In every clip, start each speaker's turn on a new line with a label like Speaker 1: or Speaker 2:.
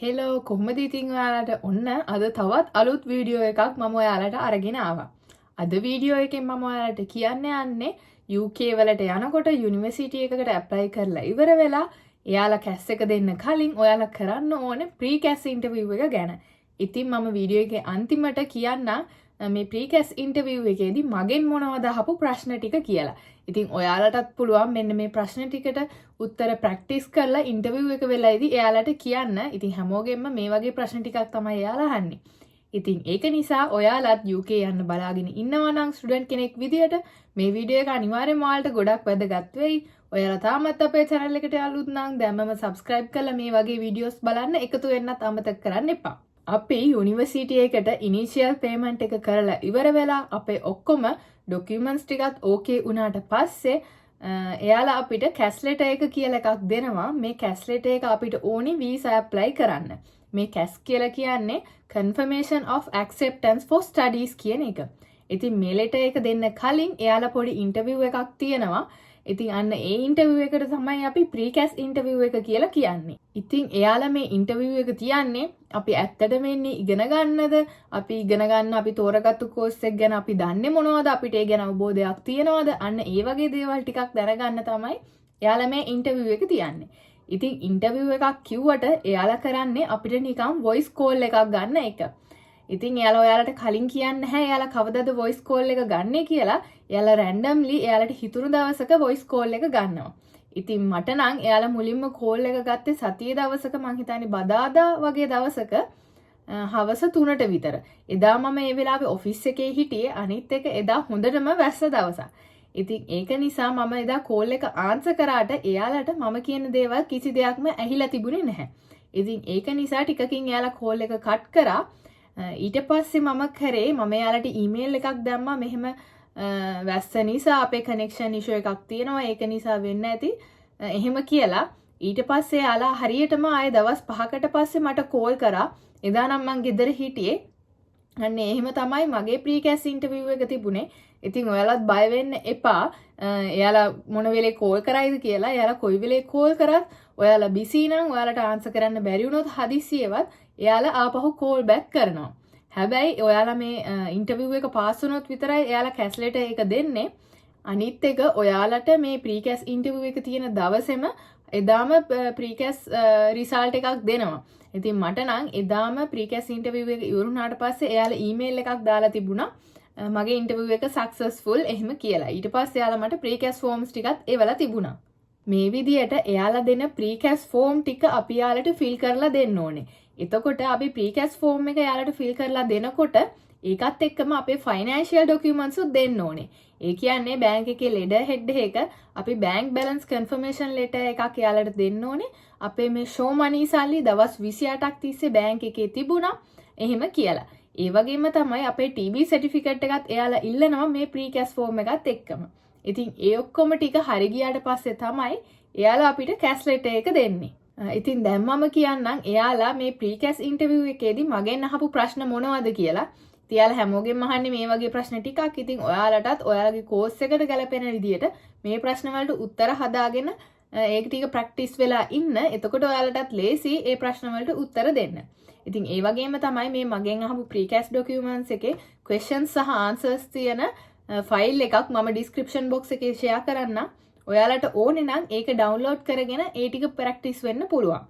Speaker 1: Hello කොහොමද ඉතින් ඔයාලට ඔන්න අද තවත් අලුත් වීඩියෝ එකක් මම ඔයාලට අරගෙන ආවා. අද වීඩියෝ එකෙන් මම ඔයාලට කියන්න යන්නේ UK වලට යනකොට යුනිවර්සිටි එකකට ඇප්ලයි කරලා ඉවර වෙලා එයාලා කැස් එක දෙන්න කලින් ඔයාලා කරන්න ඕනේ ප්‍රී කැස් ඉන්ටර්විව් එක ගැන. ඉතින් මම වීඩියෝ එකේ අන්තිමට කියන්න මේ ප්‍රී කැස් ඉන්ටර්විව් එකේදී මගෙන් මොනවද අහපු ප්‍රශ්න ටික කියලා. ඉතින් ඔයාලටත් පුළුවන් මෙන්න මේ ප්‍රශ්න ටිකට උත්තර ප්‍රැක්ටිස් කරලා ඉන්ටර්විව් එක වෙලාවේදී එයාලට කියන්න. ඉතින් හැමෝගෙම මේ වගේ ප්‍රශ්න ටිකක් තමයි එයාලා අහන්නේ. ඉතින් ඒක නිසා ඔයාලත් UK යන්න බලාගෙන ඉන්නවා නම් ස්ටුඩන්ට් කෙනෙක් විදියට මේ වීඩියෝ එක අනිවාර්යෙන්ම ඔයාලට ගොඩක් වැදගත් වෙයි. ඔයාලා තාමත් අපේ channel එකට අලුත් නම් දැන්මම subscribe කරලා මේ වගේ වීඩියෝස් බලන්න එකතු වෙන්නත් අමතක කරන්න එපා. අපි යුනිවර්සිටි එකට ඉනිෂියල් පේමන්ට් එක කරලා ඉවර වෙලා අපේ ඔක්කොම ඩොකියුමන්ට්ස් ටිකත් ඕකේ වුණාට පස්සේ එයාලා අපිට කැස් ලෙටර් එක කියලා එකක් දෙනවා. මේ කැස් ලෙටර් එක අපිට ඕනි වීසා ඇප්ලයි කරන්න. මේ කැස් කියලා කියන්නේ confirmation of acceptance for studies කියන එක. ඉතින් මේ ලෙටර් එක දෙන්න කලින් එයාලා පොඩි ඉන්ටර්විව් එකක් තියෙනවා. ඉතින් අන්න ඒ ඉන්ටර්විව් එකට තමයි අපි ප්‍රී කැස් ඉන්ටර්විව් එක කියලා කියන්නේ. ඉතින් එයාලා මේ ඉන්ටර්විව් එක තියන්නේ අපි ඇත්තටම එන්නේ ඉගෙන ගන්නද? අපි ඉගෙන ගන්න අපි තෝරගත්තු කෝස් එක ගැන අපි දන්නේ මොනවද? අපිට ඒ ගැන අවබෝධයක් තියනවද? අන්න ඒ වගේ දේවල් ටිකක් දැනගන්න තමයි එයාලා මේ ඉන්ටර්විව් එක තියන්නේ. ඉතින් ඉන්ටර්විව් එකක් කිව්වට එයාලා කරන්නේ අපිට නිකන් වොයිස් කෝල් එකක් ගන්න එක. ඉතින් එයාලා ඔයාලට කලින් කියන්නේ නැහැ එයාලා කවදද වොයිස් කෝල් එක ගන්නෙ කියලා. එයාලා රැන්ඩම්ලි එයාලට හිතුණු දවසක වොයිස් කෝල් එක ගන්නවා. ඉතින් මට නම් එයාලා මුලින්ම කෝල් එක ගත්තේ සතියේ දවසක මං හිතන්නේ බදාදා වගේ දවසක හවස 3ට විතර. එදා මම මේ වෙලාවේ ඔෆිස් එකේ හිටියේ. අනිත් එක එදා හොඳටම වැස්ස දවසක්. ඉතින් ඒක නිසා මම එදා කෝල් එක ආන්සර් කරාට එයාලට මම කියන දේවල් කිසි දෙයක්ම ඇහිලා තිබුණේ නැහැ. ඉතින් ඒක නිසා ටිකකින් එයාලා කෝල් එක කට් කරා. ඊට පස්සේ මම කරේ මම එයාලට ඊමේල් එකක් දැම්මා මෙහෙම වැස්ස නිසා අපේ කනෙක්ෂන් ඉෂුව එකක් තියෙනවා ඒක නිසා වෙන්න ඇති එහෙම කියලා. ඊට පස්සේ යාලා හරියටම ආයේ දවස් 5කට පස්සේ මට කෝල් කරා. එදා නම් මං ගෙදර හිටියේ. අන්න එහෙම තමයි මගේ ප්‍රී කැස් ඉන්ටර්විව් එක තිබුණේ. ඉතින් ඔයාලත් බය වෙන්න එපා. එයාලා මොන වෙලේ කෝල් කරයිද කියලා. එයාලා කොයි වෙලේ කෝල් කරත් ඔයාලා බිසි නම් ඔයාලට ආන්සර් කරන්න බැරි වුණොත් හදිස්සියවත් එයාලා ආපහු කෝල් බෑක් කරනවා. හැබැයි ඔයාලා මේ ඉන්ටර්විව් එක පාස් වුණොත් විතරයි එයාලා කැස් ලෙටර් එක දෙන්නේ. අනිත් එක ඔයාලට මේ ප්‍රී කැස් ඉන්ටර්විව් එක තියෙන දවසේම එදාම ප්‍රී කැස් රිසල්ට් එකක් දෙනවා. ඉතින් මට නම් එදාම ප්‍රී කැස් ඉන්ටර්විව් එක ඉවරුනාට පස්සේ එයාලා ඊමේල් එකක් දාලා තිබුණා. මගේ ඉන්ටර්විව් එක සක්සස්ෆුල් එහෙම කියලා. ඊට පස්සේ එයාලා මට ප්‍රී කැස් ෆෝම්ස් ටිකත් එවලා තිබුණා. මේ විදියට එයාලා දෙන ප්‍රී කැස් ෆෝම් ටික අපි යාලට ෆිල් කරලා දෙන්න ඕනේ. එතකොට අපි ප්‍රී කැස් ෆෝම් එක යාලට ෆිල් කරලා දෙනකොට ඒකත් එක්කම අපේ ෆයිනෑන්ෂියල් ඩොකියුමන්ට්ස් උත් දෙන්න ඕනේ. ඒ කියන්නේ බැංක් එකේ ලෙඩර් හෙඩ් එක අපි බැංක් බැලන්ස් කන්ෆර්මේෂන් ලෙටර් එකක් යාලට දෙන්න ඕනේ. අපේ මේ ෂෝ මනී සල්ලි දවස් 28ක් තිස්සේ බැංක් එකේ තිබුණා. එහෙම කියලා. ඒ වගේම තමයි අපේ TB සර්ටිෆිකේට් එකත් එයාලා ඉල්ලනවා මේ ප්‍රී කැස් ෆෝම් එකත් එක්කම. ඉතින් ඒ ඔක්කොම ටික හරි ගියාට පස්සේ තමයි එයාලා අපිට කැස් ලෙටර් එක දෙන්නේ. ඉතින් දැන් මම කියන්නම් එයාලා මේ ප්‍රී කැස් ඉන්ටර්විව් එකේදී මගෙන් අහපු ප්‍රශ්න මොනවද කියලා. ඉතින් එයාලා හැමෝගෙම අහන්නේ මේ වගේ ප්‍රශ්න ටිකක්. ඉතින් ඔයාලටත් ඔයාලගේ කෝස් එකට ගැලපෙන විදියට මේ ප්‍රශ්න වලට උත්තර හදාගෙන ඒක ටික ප්‍රැක්ටිස් වෙලා ඉන්න. එතකොට ඔයාලටත් ලේසි ඒ ප්‍රශ්න වලට උත්තර දෙන්න. ඉතින් ඒ වගේම තමයි මේ මගෙන් අහපු ප්‍රී කැස් ඩොකියුමන්ට්ස් එකේ questions සහ answers තියෙන ෆයිල් එකක් මම description box එකේ share කරන්නම්. ඔයාලට ඕනේ නම් ඒක ඩවුන්ලෝඩ් කරගෙන ඒ ටික ප්‍රැක්ටිස් වෙන්න පුළුවන්.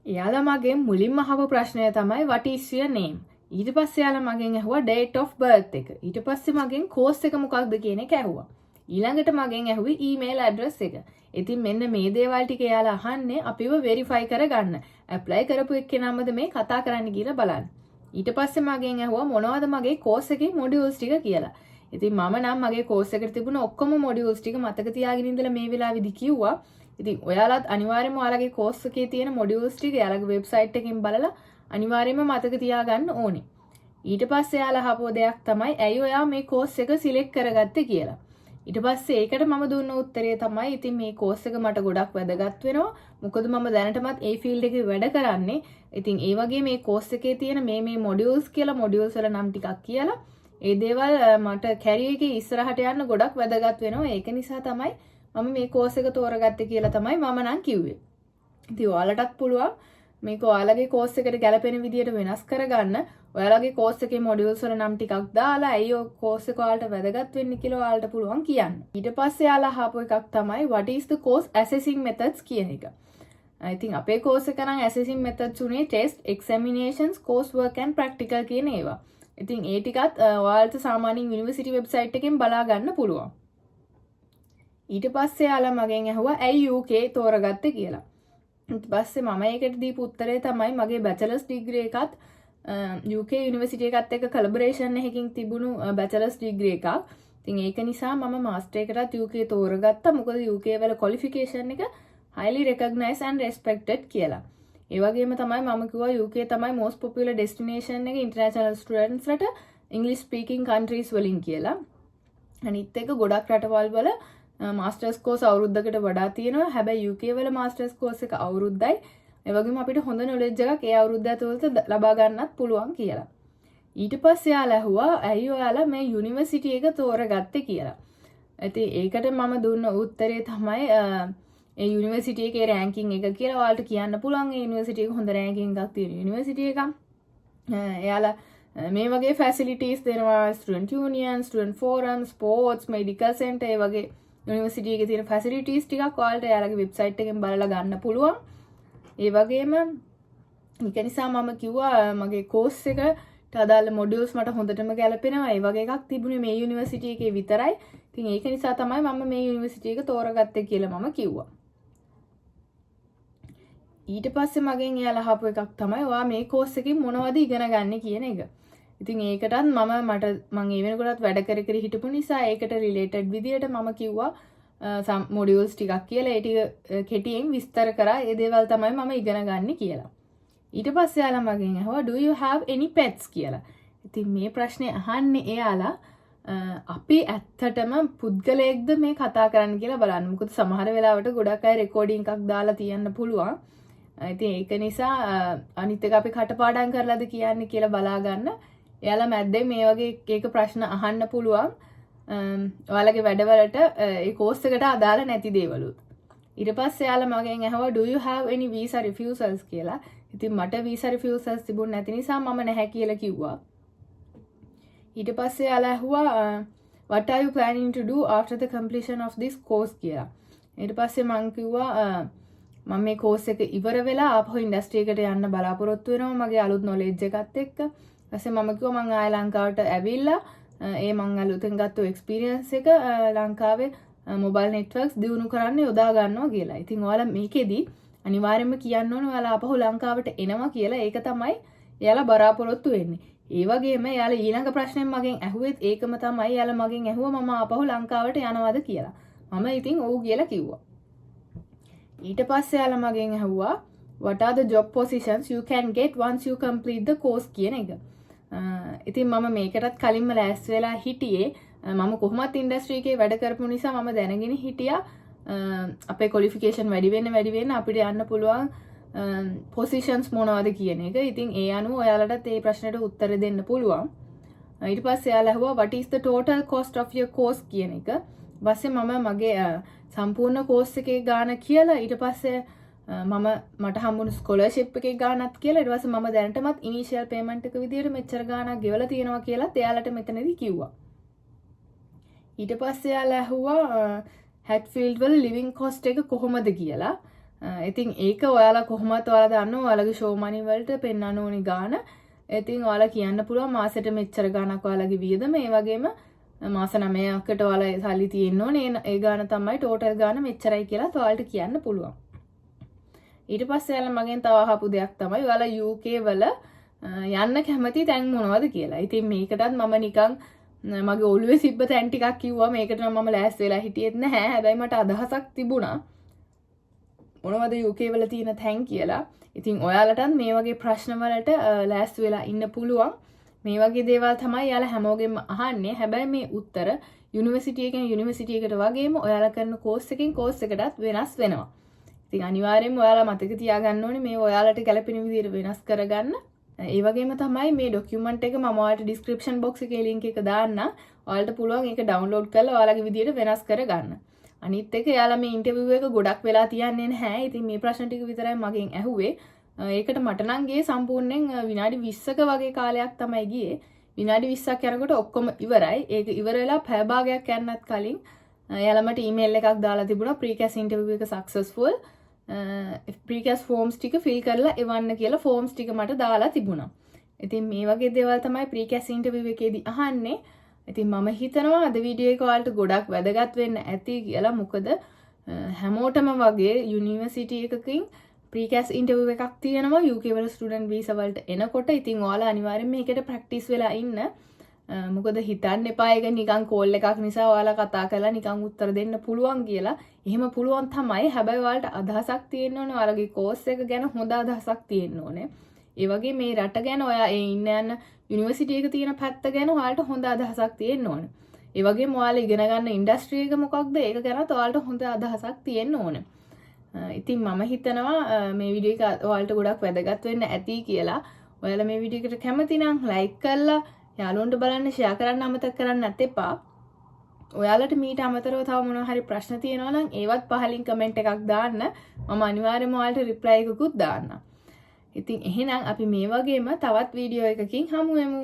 Speaker 1: එයාලා මගෙන් මුලින්ම අහපු ප්‍රශ්නය තමයි what is your name? ඊට පස්සේ එයාලා මගෙන් ඇහුවා date of birth එක. ඊට පස්සේ මගෙන් course එක මොකක්ද කියන එක ඇහුවා. ඊළඟට මගෙන් ඇහුවේ email address එක. ඉතින් මෙන්න මේ දේවල් ටික එයාලා අහන්නේ අපිව verify කරගන්න. apply කරපු එක්කෙනාමද මේ කතා කරන්න කියලා බලන්න. ඊට පස්සේ මගෙන් ඇහුවා මොනවද මගේ course එකේ modules ටික කියලා. ඉතින් මම නම් මගේ කෝස් එකට තිබුණ ඔක්කොම මොඩියුල්ස් ටික මතක තියාගෙන ඉඳලා මේ වෙලාවේදී කිව්වා. ඉතින් ඔයාලත් අනිවාර්යයෙන්ම ඔයාලගේ කෝස් එකේ තියෙන මොඩියුල්ස් ටික එයාලගේ වෙබ්සයිට් එකකින් බලලා අනිවාර්යයෙන්ම මතක තියාගන්න ඕනේ. ඊට පස්සේ එයාලා අහපු දෙයක් තමයි ඇයි ඔයා මේ කෝස් එක සිලෙක්ට් කරගත්තේ කියලා. ඊට පස්සේ ඒකට මම දුන්න උත්තරය තමයි ඉතින් මේ කෝස් එක මට ගොඩක් වැදගත් වෙනවා. මොකද මම දැනටමත් ඒ ෆීල්ඩ් එකේ වැඩ කරන්නේ. ඉතින් ඒ වගේ මේ කෝස් එකේ තියෙන මේ මොඩියුල්ස් කියලා මොඩියුල්ස් වල නම් ටිකක් කියලා ඒ දේවල් මට කැරියර් එකේ ඉස්සරහට යන්න ගොඩක් වැදගත් වෙනවා. ඒක නිසා තමයි මම මේ කෝස් එක තෝරගත්තේ කියලා තමයි මම නම් කිව්වේ. ඉතින් ඔයාලටත් පුළුවන් මේක ඔයාලගේ කෝස් එකට ගැලපෙන විදියට වෙනස් කරගන්න. ඔයාලගේ කෝස් එකේ මොඩියුල්ස් වල නම් ටිකක් දාලා ඇයි ඔය කෝස් එක ඔයාලට වැදගත් වෙන්නේ කියලා ඔයාලට පුළුවන් කියන්න. ඊට පස්සේ යාලා අහපු එකක් තමයි what is the course assessing methods කියන එක. I think අපේ කෝස් එක නම් assessing methods උනේ test, examinations, course work and practical කියන ඒවා. ඉතින් ඒ ටිකත් ඔයාලට සාමාන්‍යයෙන් යුනිවර්සිටි වෙබ්සයිට් එකෙන් බලා ගන්න පුළුවන්. ඊට පස්සේ යාලා මගෙන් ඇහුවා ඇයි UK තෝරගත්තේ කියලා. ඊට පස්සේ මම ඒකට දීපු උත්තරේ තමයි මගේ බැචලර්ස් ඩිග්‍රී එකත් UK යුනිවර්සිටි එකත් එක්ක කොලැබොරේෂන් එකකින් තිබුණු බැචලර්ස් ඩිග්‍රී එකක්. ඉතින් ඒක නිසා මම මාස්ටර් එකටත් UK තෝරගත්තා. මොකද UK වල ක්වොලිෆිකේෂන් එක highly recognized and respected කියලා. ඒ වගේම තමයි මම කිව්වා UK තමයි most popular destination එක international students ලට English speaking countries වලින් කියලා. අනිත් එක ගොඩක් රටවල් වල මාස්ටර්ස් කෝස් අවුරුද්දකට වඩා තියෙනවා. හැබැයි UK වල මාස්ටර්ස් කෝස් එක අවුරුද්දයි. ඒ වගේම අපිට හොඳ නොලෙජ් එකක් ඒ අවුරුද්ද ඇතුළත ලබා ගන්නත් පුළුවන් කියලා. ඊට පස්සේ යාලා ඇහුවා ඇයි ඔයාලා මේ යුනිවර්සිටි එක තෝරගත්තේ කියලා. ඉතින් ඒකට මම දුන්න උත්තරේ තමයි ඒ යුනිවර්සිටි එකේ රෑන්කින් එක කියලා ඔයාලට කියන්න පුළුවන්. ඒ යුනිවර්සිටි එක හොඳ රෑන්කින් එකක් තියෙන යුනිවර්සිටි එකක්. එයාලා මේ වගේ ෆැසිලිටීස් දෙනවා. Student union, student forum, sports, medical centre ඒ වගේ යුනිවර්සිටි එකේ තියෙන ෆැසිලිටීස් ටිකක් ඔයාලට එයාලගේ වෙබ්සයිට් එකෙන් බලලා ගන්න පුළුවන්. ඒ වගේම ඒක නිසා මම කිව්වා මගේ කෝස් එකට අදාළ මොඩියුල්ස් මට හොඳටම ගැලපෙනවා. ඒ වගේ එකක් තිබුණේ මේ යුනිවර්සිටි එකේ විතරයි. ඉතින් ඒක නිසා තමයි මම මේ යුනිවර්සිටි එක තෝරගත්තේ කියලා මම කිව්වා. ඊට පස්සේ මගෙන් එයාලා අහපු එකක් තමයි ඔයා මේ කෝස් එකකින් මොනවද ඉගෙන ගන්න කියන එක. ඉතින් ඒකටත් මම ඒ වෙනකොටත් වැඩ කර හිටපු නිසා ඒකට රිලේටඩ් විදියට මම කිව්වා සම් මොඩියුල්ස් ටිකක් කියලා. ඒ ටික කෙටියෙන් විස්තර කරා. ඒ දේවල් තමයි මම ඉගෙන ගන්න කියලා. ඊට පස්සේ එයාලා මගෙන් අහුවා do you have any pets කියලා. ඉතින් මේ ප්‍රශ්නේ අහන්නේ එයාලා අපි ඇත්තටම පුද්ගලයෙක්ද මේ කතා කරන්න කියලා බලන්න. මොකද සමහර වෙලාවට ගොඩක් අය රෙකෝඩින් එකක් දාලා තියන්න පුළුවන්. ඉතින් ඒක නිසා අනිත් එක අපි කටපාඩම් කරලාද කියන්නේ කියලා බලා ගන්න. එයාලා මැද්දේ මේ වගේ එක ප්‍රශ්න අහන්න පුළුවන්. ඔයාලගේ වැඩවලට ඒ කෝස් එකට අදාළ නැති දේවලුත්. ඊට පස්සේ එයාලා මගෙන් ඇහුවා do you have any visa refusals කියලා. ඉතින් මට visa refusals තිබුණ නැති නිසා මම නැහැ කියලා කිව්වා. ඊට පස්සේ එයාලා ඇහුවා what are you planning to do after the completion of this course කියලා. ඊට පස්සේ මම කිව්වා මම මේ කෝස් එක ඉවර වෙලා ආපහු ඉන්ඩස්ට්‍රි එකට යන්න බලාපොරොත්තු වෙනවා මගේ අලුත් නොලෙජ් එකත් එක්ක. ඊපස්සේ මම කිව්වා මම ආයෙ ලංකාවට ඇවිල්ලා ඒ මං අලුතෙන් ගත්ත එක්ස්පීරියන්ස් එක ලංකාවේ මොබයිල් නෙට්වර්ක්ස් දියුණු කරන්න යොදා ගන්නවා කියලා. ඉතින් ඔයාලා මේකෙදි අනිවාර්යයෙන්ම කියන්න ඕනේ ඔයාලා ආපහු ලංකාවට එනවා කියලා. ඒක තමයි එයාලා බලාපොරොත්තු වෙන්නේ. ඒ වගේම එයාලා ඊළඟ ප්‍රශ්නේ මගෙන් ඇහුවෙත් ඒකම තමයි. එයාලා මගෙන් ඇහුවා මම ආපහු ලංකාවට යනවද කියලා. මම ඉතින් ඔව් කියලා කිව්වා. ඊට පස්සේ එයාලා මගෙන් ඇහුවා what are the job positions you can get once you complete the course කියන එක. ඉතින් මම මේකටත් කලින්ම ලෑස්ති වෙලා හිටියේ. මම කොහොමත් ඉන්ඩස්ට්‍රි එකේ වැඩ කරපු නිසා මම දැනගෙන හිටියා අපේ ක්වොලිෆිකේෂන් වැඩි වෙන්න අපිට යන්න පුළුවන් පොසිෂන්ස් මොනවද කියන එක. ඉතින් ඒ අනුව ඔයාලටත් මේ ප්‍රශ්නෙට උත්තර දෙන්න පුළුවන්. ඊට පස්සේ එයාලා ඇහුවා what is the total cost of your course කියන එක. ඊපස්සේ මම මගේ සම්පූර්ණ කෝස් එකේ ගාණ කියලා ඊට පස්සේ මට හම්බුණු ස්කෝලර්ෂිප් එකේ ගාණත් කියලා ඊට පස්සේ මම දැනටමත් ඉනිෂියල් පේමන්ට් එක විදියට මෙච්චර ගාණක් ගෙවලා තියෙනවා කියලා එයාලට මෙතනදී කිව්වා. ඊට පස්සේ එයාලා ඇහුවා හැට්ෆීල්ඩ් වල ලිවිං කොස්ට් එක කොහොමද කියලා. ඉතින් ඒක ඔයාලා කොහොමද ඔයාලා දන්නවා ඔයාලගේ ෂෝ මනි වලට පෙන්වන්න ඕනි ගාණ. ඉතින් ඔයාලා කියන්න පුළුවන් මාසෙට මෙච්චර ගාණක් ඔයාලගේ වියදම. ඒ වගේම මාස 9කට ඔයාලා සල්ලි තියෙන්න ඕනේ. ඒ ගාණ තමයි ටෝටල් ගාණ මෙච්චරයි කියලා ඔයාලට කියන්න පුළුවන්. ඊට පස්සේ එයාලා මගෙන් තව අහපු දෙයක් තමයි ඔයාලා UK වල යන්න කැමති තැන් මොනවද කියලා. ඉතින් මේකටත් මම නිකන් මගේ ඔළුවේ සිබ්බ තැන් ටිකක් කිව්වා. මේකට නම් මම ලෑස්ති වෙලා හිටියෙත් නැහැ. හැබැයි මට අදහසක් තිබුණා මොනවද UK වල තියෙන තැන් කියලා. ඉතින් ඔයාලටත් මේ වගේ ප්‍රශ්න වලට ලෑස්ති වෙලා ඉන්න පුළුවන්. මේ වගේ දේවල් තමයි එයාලා හැමෝගෙම අහන්නේ. හැබැයි මේ උත්තර යුනිවර්සිටි එකෙන් යුනිවර්සිටි එකට වගේම ඔයාලා කරන කෝස් එකෙන් කෝස් එකටත් වෙනස් වෙනවා. ඉතින් අනිවාර්යෙන්ම ඔයාලා මතක තියාගන්න ඕනේ මේ ඔයාලට ගැලපෙන විදිහට වෙනස් කරගන්න. ඒ වගේම තමයි මේ ડોකියුමන්ට් එක මම ඔයාලට ඩිස්ක්‍රිප්ෂන් බොක්ස් එකේ ලින්ක් එක දාන්න. ඔයාලට පුළුවන් ඒක ඩවුන්ලෝඩ් කරලා ඔයාලගේ විදිහට වෙනස් කරගන්න. අනිත් එක එයාලා මේ ඉන්ටර්විව් එක ගොඩක් වෙලා තියන්නේ නැහැ. ඉතින් මේ ප්‍රශ්න ටික විතරයි මගෙන් ඇහුවේ. ඒකට මට නම් ගියේ සම්පූර්ණයෙන් විනාඩි 20ක වගේ කාලයක් තමයි ගියේ. විනාඩි 20ක් යනකොට ඔක්කොම ඉවරයි. ඒක ඉවර වෙලා පැය භාගයක් යන්නත් කලින් එයාලා මට ඊමේල් එකක් දාලා තිබුණා ප්‍රීකැස් ඉන්ටර්විව් එක සක්සස්ෆුල්. ප්‍රීකැස් ෆෝම්ස් ටික ෆිල් කරලා එවන්න කියලා ෆෝම්ස් ටික මට දාලා තිබුණා. ඉතින් මේ වගේ දේවල් තමයි ප්‍රීකැස් ඉන්ටර්විව් එකේදී අහන්නේ. ඉතින් මම හිතනවා අද වීඩියෝ එක ඔයාලට ගොඩක් වැදගත් වෙන්න ඇති කියලා. මොකද හැමෝටම වගේ යුනිවර්සිටි එකකින් ප්‍රීකැස් ඉන්ටර්විව් එකක් තියෙනවා UK වල ස්ටුඩන්ට් වීසා වලට එනකොට. ඉතින් ඔයාලා අනිවාර්යෙන්ම මේකට ප්‍රැක්ටිස් වෙලා ඉන්න. මොකද හිතන්න එපා ඒක නිකන් කෝල් එකක් නිසා ඔයාලා කතා කරලා නිකන් උත්තර දෙන්න පුළුවන් කියලා. එහෙම පුළුවන් තමයි. හැබැයි ඔයාලට අදහසක් තියෙන්න ඕනේ. ඔයාලගේ කෝස් එක ගැන හොඳ අදහසක් තියෙන්න ඕනේ. ඒ වගේ මේ රට ගැන ඔයා ඒ ඉන්න යන යුනිවර්සිටි එක තියෙන පැත්ත ගැන ඔයාලට හොඳ අදහසක් තියෙන්න ඕනේ. ඒ වගේම ඔයාලා ඉගෙන ගන්න ඉන්ඩස්ට්‍රි එක මොකක්ද ඒක ගැනත් ඔයාලට හොඳ අදහසක් තියෙන්න ඕනේ. ඉතින් මම හිතනවා මේ වීඩියෝ එක ඔයාලට ගොඩක් වැදගත් වෙන්න ඇති කියලා. ඔයාලා මේ වීඩියෝ එකට කැමති නම් ලයික් කරලා යාළුවන්ට බලන්න ෂෙයා කරන්න අමතක කරන්න නැතේපා. ඔයාලට මීට අමතරව තව මොනවා හරි ප්‍රශ්න තියෙනවා නම් ඒවත් පහලින් කමෙන්ට් එකක් දාන්න. මම අනිවාර්යයෙන්ම ඔයාලට රිප්ලයි එකකුත් දාන්නම්. ඉතින් එහෙනම් අපි මේ වගේම තවත් වීඩියෝ එකකින් හමු වෙමු.